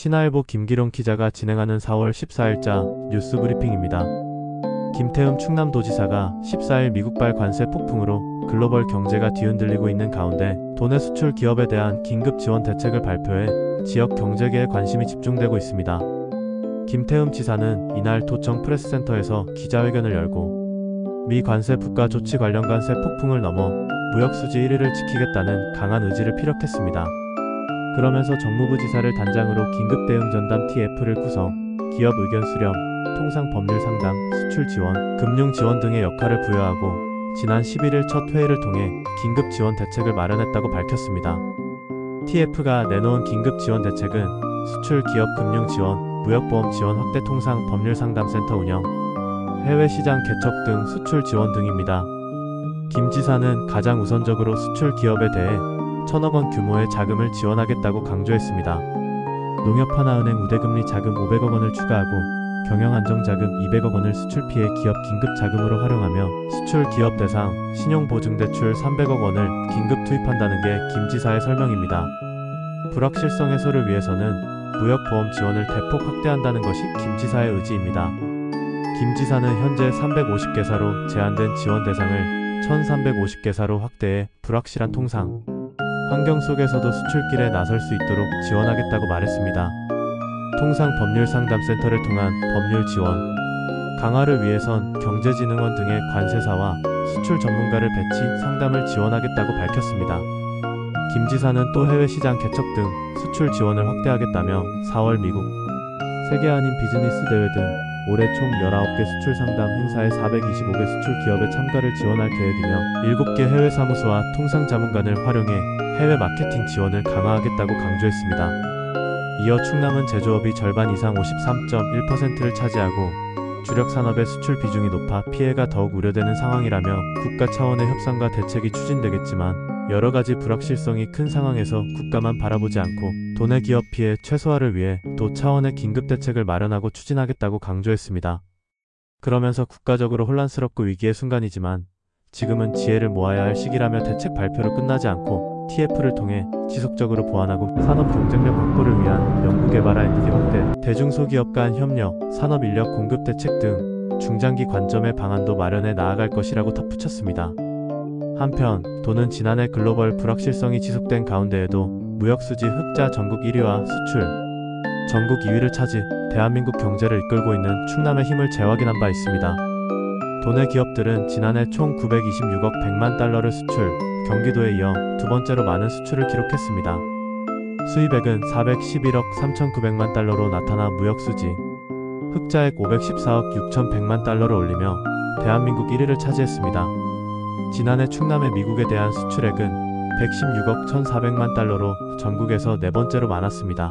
신화일보 김기룡 기자가 진행하는 4월 14일자 뉴스 브리핑입니다. 김태흠 충남도지사가 14일 미국발 관세 폭풍으로 글로벌 경제가 뒤흔들리고 있는 가운데 도내 수출 기업에 대한 긴급 지원 대책을 발표해 지역 경제계에 관심이 집중되고 있습니다. 김태흠 지사는 이날 도청 프레스센터에서 기자회견을 열고 미 관세 부과 조치 관련 관세 폭풍을 넘어 무역수지 1위를 지키겠다는 강한 의지를 피력했습니다. 그러면서 정무부 지사를 단장으로 긴급대응전담 TF를 구성, 기업 의견 수렴, 통상 법률 상담, 수출 지원, 금융 지원 등의 역할을 부여하고 지난 11일 첫 회의를 통해 긴급 지원 대책을 마련했다고 밝혔습니다. TF가 내놓은 긴급 지원 대책은 수출 기업 금융 지원, 무역보험 지원 확대 통상 법률 상담센터 운영, 해외 시장 개척 등 수출 지원 등입니다. 김 지사는 가장 우선적으로 수출 기업에 대해 1,000억 원 규모의 자금을 지원하겠다고 강조했습니다. 농협하나은행 우대금리 자금 500억 원을 추가하고 경영안정자금 200억 원을 수출 피해 기업 긴급 자금으로 활용하며 수출 기업 대상 신용보증대출 300억 원을 긴급 투입한다는 게 김 지사의 설명입니다. 불확실성 해소를 위해서는 무역보험 지원을 대폭 확대한다는 것이 김 지사의 의지입니다. 김 지사는 현재 350개사로 제한된 지원 대상을 1,350개사로 확대해 불확실한 통상 환경 속에서도 수출길에 나설 수 있도록 지원하겠다고 말했습니다. 통상 법률상담센터를 통한 법률 지원 강화를 위해선 경제진흥원 등의 관세사와 수출 전문가를 배치, 상담을 지원하겠다고 밝혔습니다. 김 지사는 또 해외 시장 개척 등 수출 지원을 확대하겠다며 4월 미국 세계한인 비즈니스 대회 등 올해 총 19개 수출 상담 행사에 425개 수출 기업의 참가를 지원할 계획이며 7개 해외 사무소와 통상 자문관을 활용해 해외 마케팅 지원을 강화하겠다고 강조했습니다. 이어 충남은 제조업이 절반 이상 53.1%를 차지하고 주력 산업의 수출 비중이 높아 피해가 더욱 우려되는 상황이라며 국가 차원의 협상과 대책이 추진되겠지만 여러가지 불확실성이 큰 상황에서 국가만 바라보지 않고 도내 기업 피해 최소화를 위해 도 차원의 긴급대책을 마련하고 추진하겠다고 강조했습니다. 그러면서 국가적으로 혼란스럽고 위기의 순간이지만 지금은 지혜를 모아야 할 시기라며 대책 발표로 끝나지 않고 TF를 통해 지속적으로 보완하고 산업 경쟁력 확보를 위한 연구개발 R&D 확대, 대중소기업 간 협력, 산업인력 공급 대책 등 중장기 관점의 방안도 마련해 나아갈 것이라고 덧붙였습니다. 한편 도는 지난해 글로벌 불확실성이 지속된 가운데에도 무역수지 흑자 전국 1위와 수출 전국 2위를 차지 대한민국 경제를 이끌고 있는 충남의 힘을 재확인한 바 있습니다. 도내 기업들은 지난해 총 926억 100만 달러를 수출, 경기도에 이어 두 번째로 많은 수출을 기록했습니다. 수입액은 411억 3,900만 달러로 나타나 무역수지 흑자액 514억 6,100만 달러를 올리며 대한민국 1위를 차지했습니다. 지난해 충남의 미국에 대한 수출액은 116억 1,400만 달러로 전국에서 네 번째로 많았습니다.